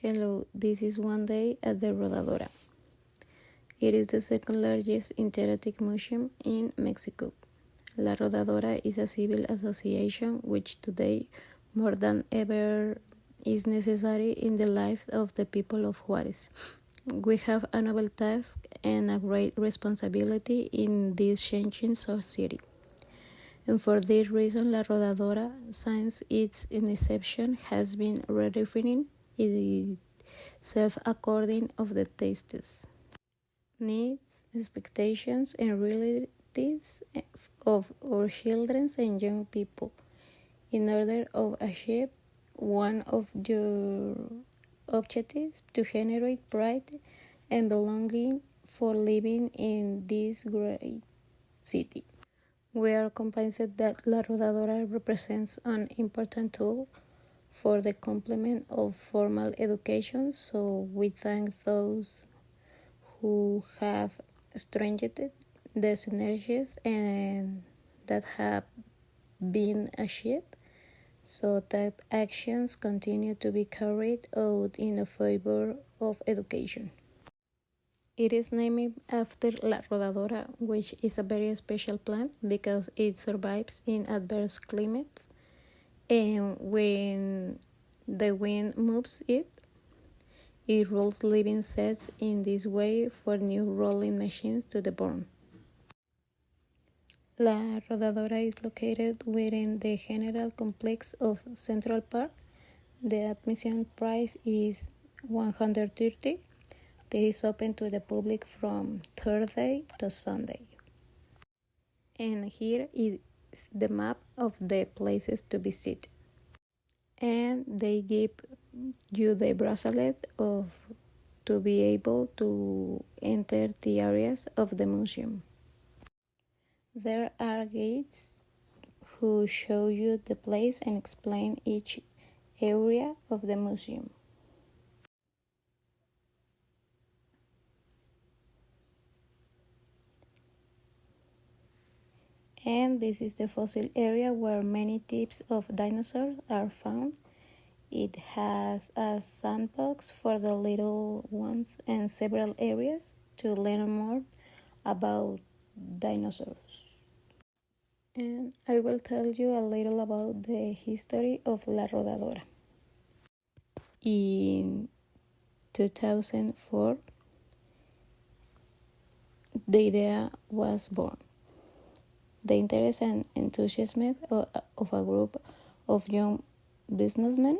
Hello, this is one day at the Rodadora. It is the second largest interactive museum in Mexico. La Rodadora is a civil association which today, more than ever, is necessary in the lives of the people of Juarez. We have a noble task and a great responsibility in this changing society. And for this reason, La Rodadora, since its inception, has been redefining itself according of the tastes, needs, expectations, and realities of our children and young people, in order to achieve one of your objectives to generate pride and belonging for living in this great city. We are convinced that La Rodadora represents an important tool for the complement of formal education, so we thank those who have strengthened the synergies and that have been achieved, so that actions continue to be carried out in the favor of education. It is named after La Rodadora, which is a very special plant because it survives in adverse climates, and when the wind moves it, it rolls living sets in this way for new rolling machines to be born. La Rodadora is located within the general complex of Central Park. The admission price is $130. It is open to the public from Thursday to Sunday. And here is the map of the places to visit. And they give you the bracelet to be able to enter the areas of the museum. There are guides who show you the place and explain each area of the museum. And this is the fossil area where many types of dinosaurs are found. It has a sandbox for the little ones and several areas to learn more about dinosaurs. And I will tell you a little about the history of La Rodadora. In 2004, the idea was born. The interest and enthusiasm of a group of young businessmen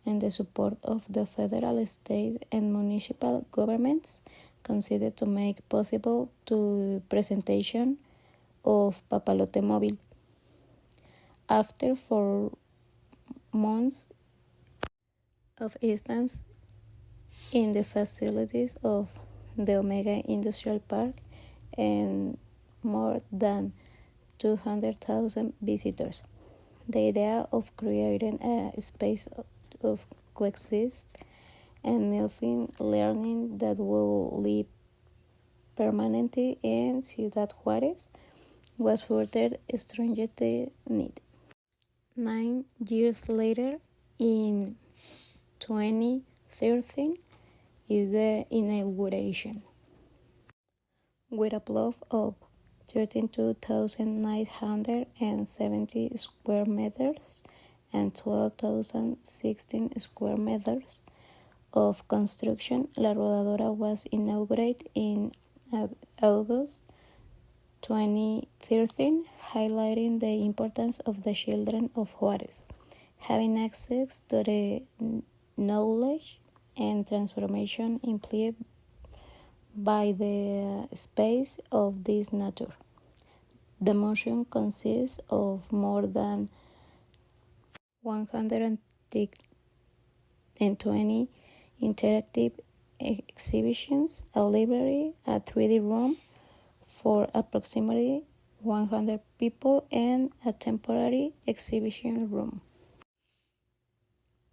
and the support of the federal, state, and municipal governments considered to make possible the presentation of Papalote Mobile. After 4 months of instance in the facilities of the Omega Industrial Park and more than 200,000 visitors, the idea of creating a space of coexist and mutual learning that will live permanently in Ciudad Juárez was further strengthened. 9 years later, in 2013, is the inauguration, with a plot of 32,970 square meters and 12,016 square meters of construction. La Rodadora was inaugurated in August 2013, highlighting the importance of the children of Juárez having access to the knowledge and transformation implied by the space of this nature. The museum consists of more than 120 interactive exhibitions, a library, a 3D room for approximately 100 people, and a temporary exhibition room.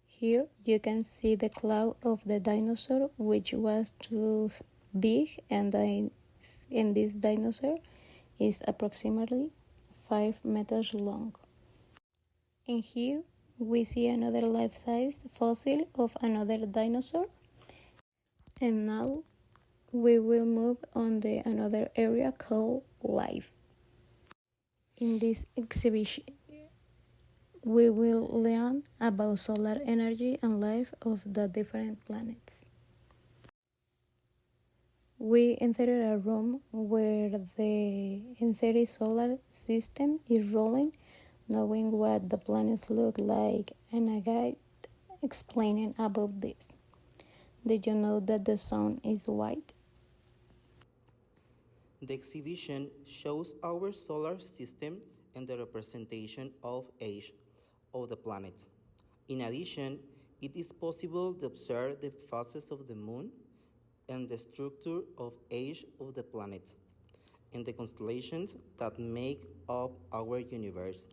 Here you can see the claw of the dinosaur, which was too big, and this dinosaur is approximately 5 meters long. And here we see another life-size fossil of another dinosaur. And now we will move on to another area called life. In this exhibition, we will learn about solar energy and life of the different planets. We enter a room where the entire solar system is rolling, knowing what the planets look like, and a guide explaining about this. Did you know that the sun is white? The exhibition shows our solar system and the representation of age of the planets. In addition, it is possible to observe the phases of the moon and the structure of age of the planets and the constellations that make up our universe.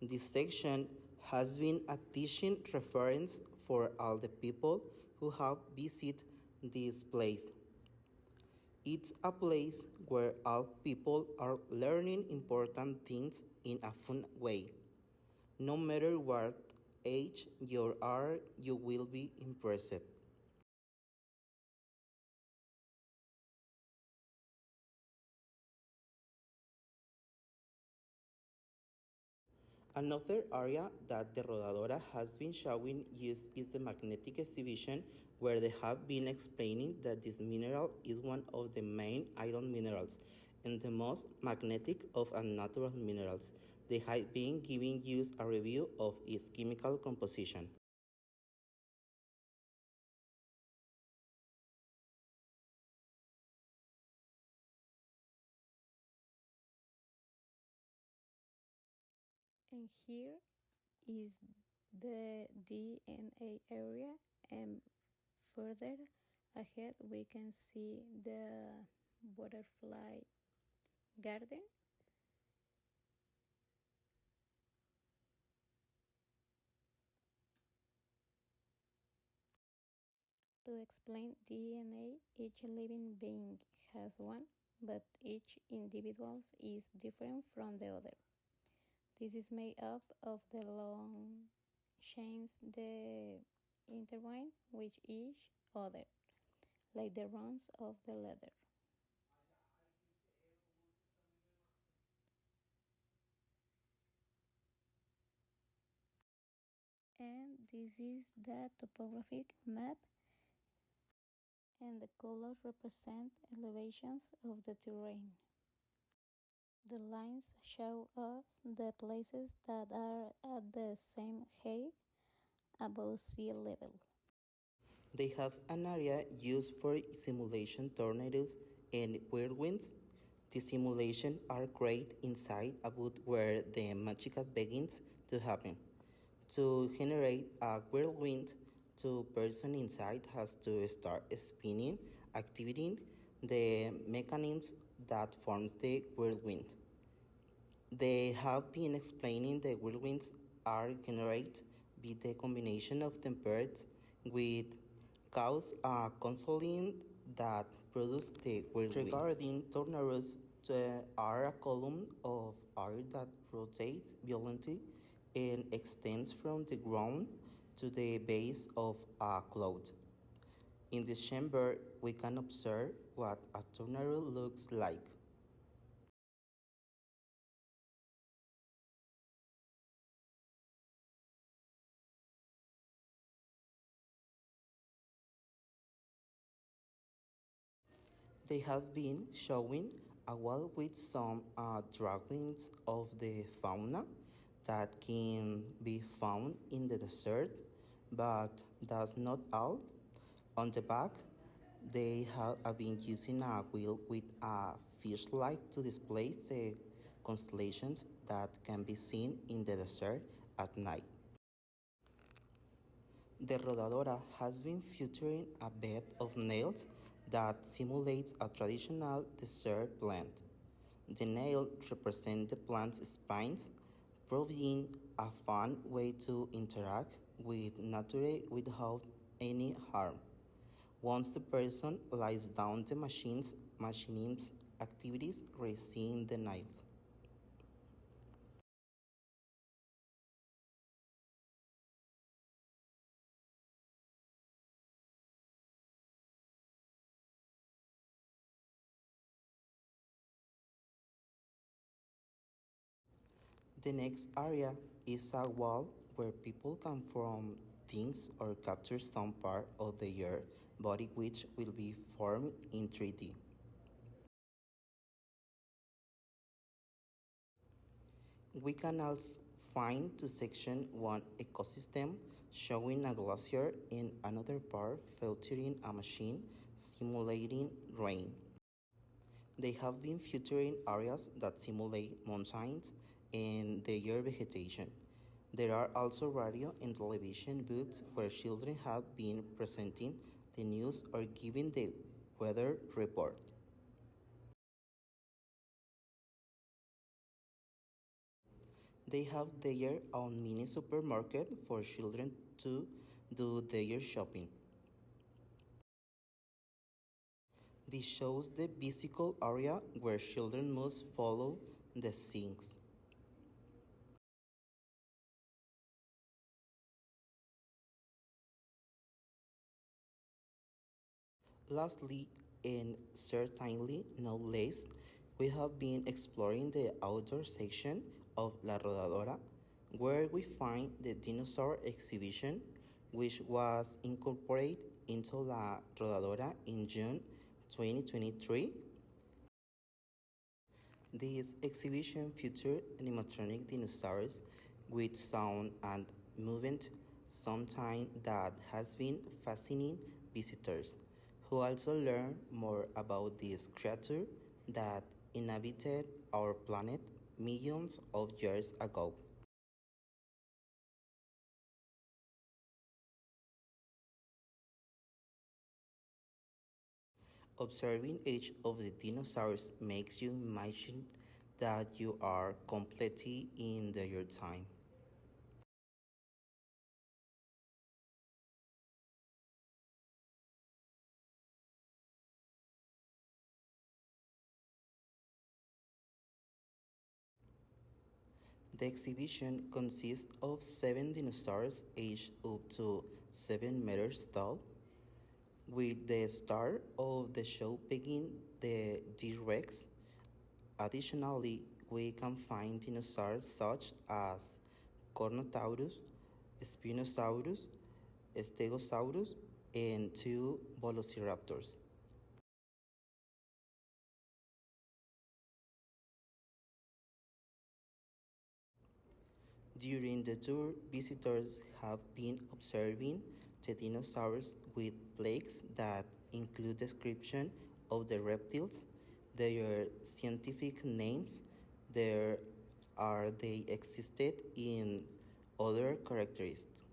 This section has been a teaching reference for all the people who have visited this place. It's a place where all people are learning important things in a fun way. No matter what age you are, you will be impressed. Another area that the Rodadora has been showing use is the magnetic exhibition, where they have been explaining that this mineral is one of the main iron minerals and the most magnetic of unnatural minerals. They have been giving you a review of its chemical composition. And here is the DNA area, and further ahead we can see the butterfly garden. To explain DNA, each living being has one, but each individual is different from the other. This is made up of the long chains that intertwine with each other, like the rungs of the ladder. And this is the topographic map, and the colors represent elevations of the terrain. The lines show us the places that are at the same height above sea level. They have an area used for simulation tornadoes and whirlwinds. The simulations are created inside a booth where the magic begins to happen. To generate a whirlwind, the person inside has to start spinning, activating the mechanisms that forms the whirlwind. They have been explaining the whirlwinds are generated by the combination of temperatures with cause a consoling that produce the whirlwind. Regarding tornadoes, they are a column of air that rotates violently and extends from the ground to the base of a cloud. In this chamber, we can observe what a tornado looks like. They have been showing a wall with some drawings of the fauna that can be found in the desert, but that's not all. On the back, they have been using a wheel with a fish light to display the constellations that can be seen in the desert at night. The Rodadora has been featuring a bed of nails that simulates a traditional desert plant. The nails represent the plant's spines, providing a fun way to interact with nature without any harm. Once the person lies down, the machine's activities resume the nails. The next area is a wall where people can form things or capture some part of their body which will be formed in 3D. We can also find to section one ecosystem showing a glacier and another part featuring a machine simulating rain. They have been featuring areas that simulate mountains and their vegetation. There are also radio and television booths where children have been presenting the news or giving the weather report. They have their own mini supermarket for children to do their shopping. This shows the physical area where children must follow the signs. Lastly, and certainly not least, we have been exploring the outdoor section of La Rodadora, where we find the dinosaur exhibition, which was incorporated into La Rodadora in June 2023. This exhibition featured animatronic dinosaurs with sound and movement, something that has been fascinating visitors, who also learn more about this creature that inhabited our planet millions of years ago. Observing each of the dinosaurs makes you imagine that you are completely in their time. The exhibition consists of 7 dinosaurs aged up to 7 meters tall, with the star of the show being the T-Rex. Additionally, we can find dinosaurs such as Cornotaurus, Spinosaurus, Stegosaurus, and 2 Velociraptors. During the tour, visitors have been observing the dinosaurs with plaques that include description of the reptiles, their scientific names, their are they existed in other characteristics.